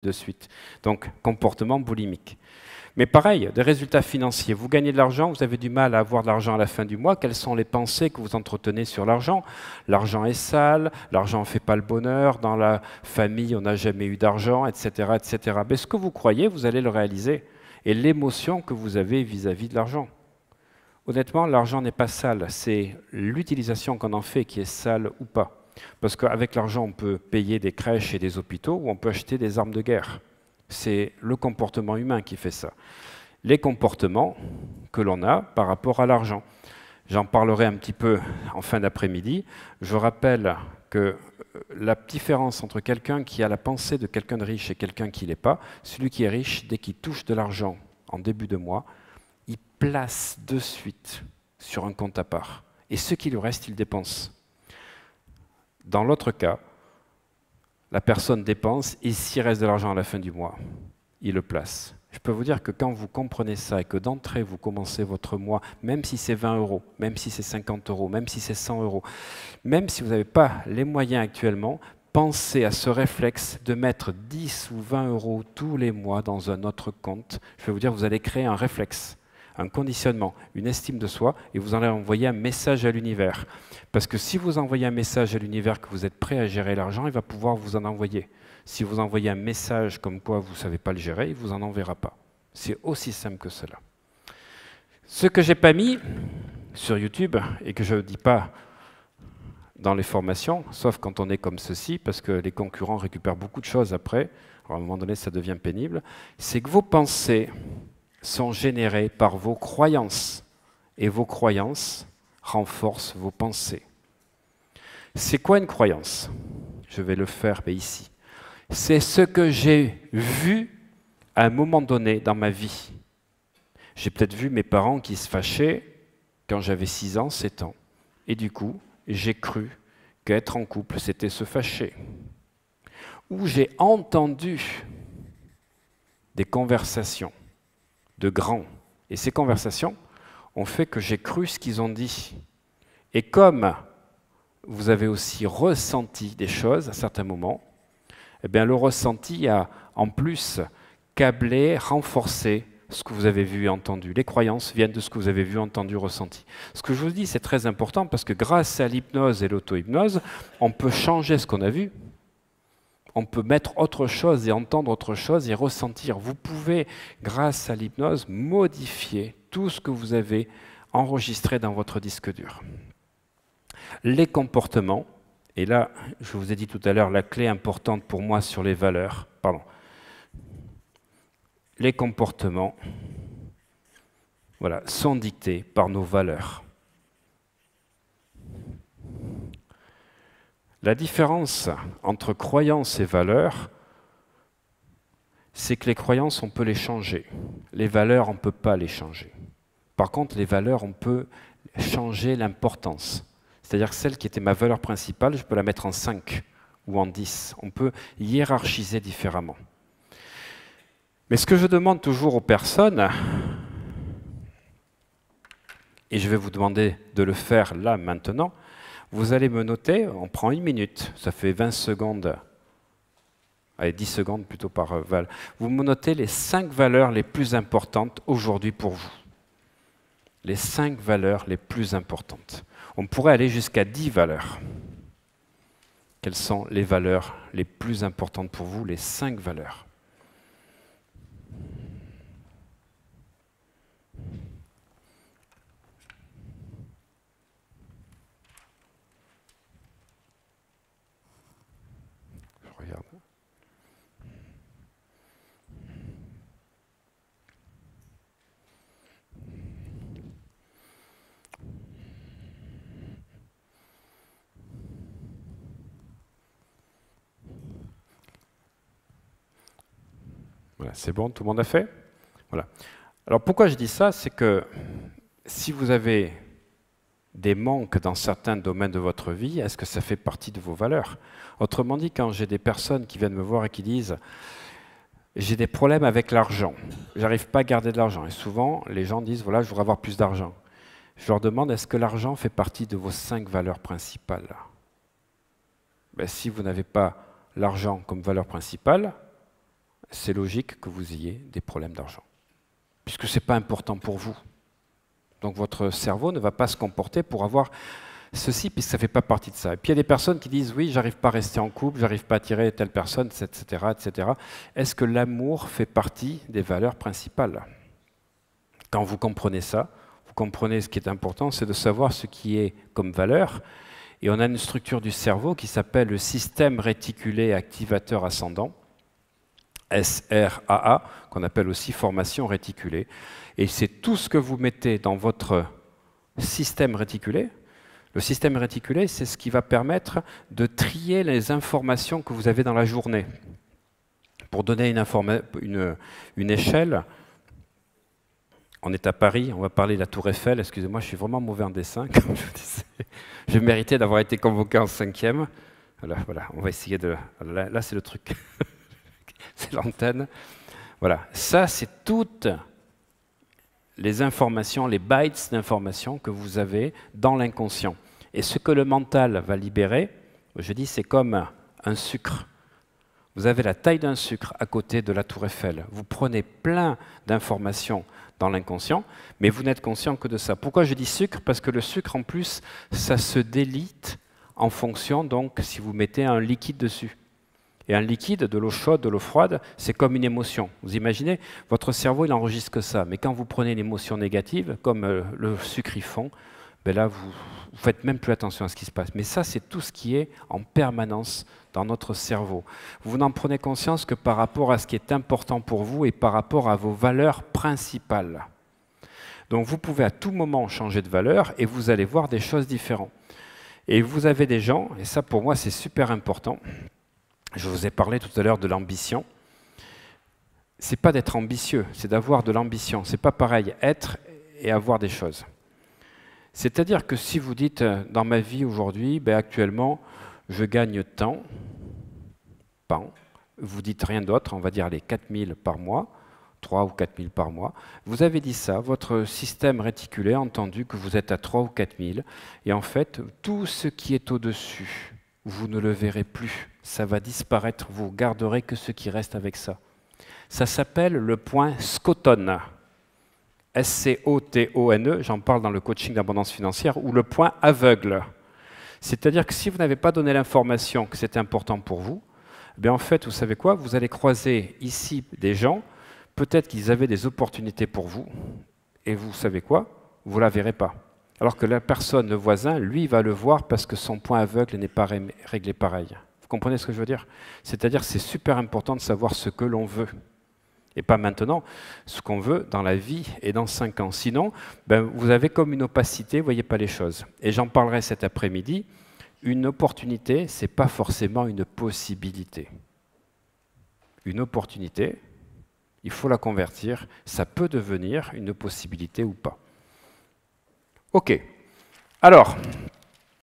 de suite. Donc, comportement boulimique. Mais pareil, des résultats financiers. Vous gagnez de l'argent, vous avez du mal à avoir de l'argent à la fin du mois. Quelles sont les pensées que vous entretenez sur l'argent? L'argent est sale, l'argent ne fait pas le bonheur, dans la famille, on n'a jamais eu d'argent, etc., etc. Mais ce que vous croyez, vous allez le réaliser. Et l'émotion que vous avez vis-à-vis de l'argent. Honnêtement, l'argent n'est pas sale, c'est l'utilisation qu'on en fait qui est sale ou pas. Parce qu'avec l'argent, on peut payer des crèches et des hôpitaux ou on peut acheter des armes de guerre. C'est le comportement humain qui fait ça. Les comportements que l'on a par rapport à l'argent. J'en parlerai un petit peu en fin d'après-midi. Je rappelle que la différence entre quelqu'un qui a la pensée de quelqu'un de riche et quelqu'un qui ne l'est pas, celui qui est riche, dès qu'il touche de l'argent en début de mois, il place de suite sur un compte à part. Et ce qui lui reste, il dépense. Dans l'autre cas, la personne dépense et s'il reste de l'argent à la fin du mois, il le place. Je peux vous dire que quand vous comprenez ça et que d'entrée vous commencez votre mois, même si c'est 20 euros, même si c'est 50 euros, même si c'est 100 euros, même si vous n'avez pas les moyens actuellement, pensez à ce réflexe de mettre 10 ou 20 euros tous les mois dans un autre compte. Je vais vous dire, vous allez créer un réflexe, un conditionnement, une estime de soi, et vous allez envoyer un message à l'univers. Parce que si vous envoyez un message à l'univers que vous êtes prêt à gérer l'argent, il va pouvoir vous en envoyer. Si vous envoyez un message comme quoi vous ne savez pas le gérer, il ne vous en enverra pas. C'est aussi simple que cela. Ce que je n'ai pas mis sur YouTube, et que je ne dis pas dans les formations, sauf quand on est comme ceci, parce que les concurrents récupèrent beaucoup de choses après, alors à un moment donné ça devient pénible, c'est que vos pensées sont générées par vos croyances, et vos croyances renforcent vos pensées. C'est quoi une croyance? Je vais le faire ici. C'est ce que j'ai vu à un moment donné dans ma vie. J'ai peut-être vu mes parents qui se fâchaient quand j'avais 6 ans, 7 ans. Et du coup, j'ai cru qu'être en couple, c'était se fâcher. Ou j'ai entendu des conversations de grands. Et ces conversations ont fait que j'ai cru ce qu'ils ont dit. Et comme vous avez aussi ressenti des choses à certains moments, eh bien le ressenti a en plus câblé, renforcé ce que vous avez vu et entendu. Les croyances viennent de ce que vous avez vu, entendu, ressenti. Ce que je vous dis, c'est très important parce que grâce à l'hypnose et l'auto-hypnose, on peut changer ce qu'on a vu. On peut mettre autre chose et entendre autre chose et ressentir. Vous pouvez, grâce à l'hypnose, modifier tout ce que vous avez enregistré dans votre disque dur. Les comportements, et là, je vous ai dit tout à l'heure, la clé importante pour moi sur les valeurs, les comportements sont dictés par nos valeurs. La différence entre croyances et valeurs, c'est que les croyances, on peut les changer. Les valeurs, on ne peut pas les changer. Par contre, les valeurs, on peut changer l'importance. C'est-à-dire que celle qui était ma valeur principale, je peux la mettre en 5 ou en 10. On peut hiérarchiser différemment. Mais ce que je demande toujours aux personnes, et je vais vous demander de le faire là, maintenant, vous allez me noter, on prend 1 minute, ça fait 20 secondes, allez, 10 secondes plutôt par val. Vous me notez les 5 valeurs les plus importantes aujourd'hui pour vous. Les 5 valeurs les plus importantes. On pourrait aller jusqu'à 10 valeurs. Quelles sont les valeurs les plus importantes pour vous, les 5 valeurs? Je regarde. Voilà, c'est bon, tout le monde a fait? Voilà. Alors pourquoi je dis ça? C'est que si vous avez des manques dans certains domaines de votre vie, est-ce que ça fait partie de vos valeurs? Autrement dit, quand j'ai des personnes qui viennent me voir et qui disent « j'ai des problèmes avec l'argent, j'arrive pas à garder de l'argent », et souvent les gens disent « voilà, je voudrais avoir plus d'argent ». Je leur demande « est-ce que l'argent fait partie de vos 5 valeurs principales ?» Ben, si vous n'avez pas l'argent comme valeur principale, c'est logique que vous ayez des problèmes d'argent, puisque ce n'est pas important pour vous. Donc votre cerveau ne va pas se comporter pour avoir ceci, puisque ça ne fait pas partie de ça. Et puis il y a des personnes qui disent « oui, j'arrive pas à rester en couple, j'arrive pas à attirer telle personne, etc. etc. » Est-ce que l'amour fait partie des valeurs principales? Quand vous comprenez ça, vous comprenez ce qui est important, c'est de savoir ce qui est comme valeur. Et on a une structure du cerveau qui s'appelle le système réticulé activateur ascendant, SRAA, qu'on appelle aussi formation réticulée. Et c'est tout ce que vous mettez dans votre système réticulé. Le système réticulé, c'est ce qui va permettre de trier les informations que vous avez dans la journée. Pour donner une échelle, on est à Paris, on va parler de la Tour Eiffel. Excusez-moi, je suis vraiment mauvais en dessin, comme je vous disais. Je méritais d'avoir été convoqué en 5e. Voilà, on va essayer de... Là c'est le truc. C'est l'antenne. Voilà, ça c'est toutes les informations, les bytes d'informations que vous avez dans l'inconscient. Et ce que le mental va libérer, je dis, c'est comme un sucre. Vous avez la taille d'un sucre à côté de la Tour Eiffel. Vous prenez plein d'informations dans l'inconscient, mais vous n'êtes conscient que de ça. Pourquoi je dis sucre? Parce que le sucre, en plus, ça se délite en fonction, donc, si vous mettez un liquide dessus. Et un liquide, de l'eau chaude, de l'eau froide, c'est comme une émotion. Vous imaginez, votre cerveau, il enregistre que ça. Mais quand vous prenez une émotion négative, comme le sucre y fond, ben là, vous ne faites même plus attention à ce qui se passe. Mais ça, c'est tout ce qui est en permanence dans notre cerveau. Vous n'en prenez conscience que par rapport à ce qui est important pour vous et par rapport à vos valeurs principales. Donc vous pouvez à tout moment changer de valeur et vous allez voir des choses différentes. Et vous avez des gens, et ça pour moi c'est super important, je vous ai parlé tout à l'heure de l'ambition. C'est pas d'être ambitieux, c'est d'avoir de l'ambition. C'est pas pareil, être et avoir des choses. C'est-à-dire que si vous dites, dans ma vie aujourd'hui, ben actuellement, je gagne tant, vous dites rien d'autre, on va dire les 4 000 par mois, 3 ou 4 000 par mois. Vous avez dit ça, votre système réticulé a entendu que vous êtes à 3 ou 4 000, et en fait, tout ce qui est au-dessus, vous ne le verrez plus. Ça va disparaître, vous garderez que ce qui reste avec ça. Ça s'appelle le point Scotton. S-C-O-T-O-N-E, j'en parle dans le coaching d'abondance financière, ou le point aveugle. C'est-à-dire que si vous n'avez pas donné l'information que c'était important pour vous, eh bien en fait, vous savez quoi? Vous allez croiser ici des gens, peut-être qu'ils avaient des opportunités pour vous, et vous savez quoi? Vous ne la verrez pas. Alors que la personne, le voisin, lui, va le voir parce que son point aveugle n'est pas réglé pareil. Vous comprenez ce que je veux dire? C'est-à-dire que c'est super important de savoir ce que l'on veut. Et pas maintenant, ce qu'on veut dans la vie et dans 5 ans. Sinon, ben, vous avez comme une opacité, vous ne voyez pas les choses. Et j'en parlerai cet après-midi. Une opportunité, ce n'est pas forcément une possibilité. Une opportunité, il faut la convertir. Ça peut devenir une possibilité ou pas. OK. Alors,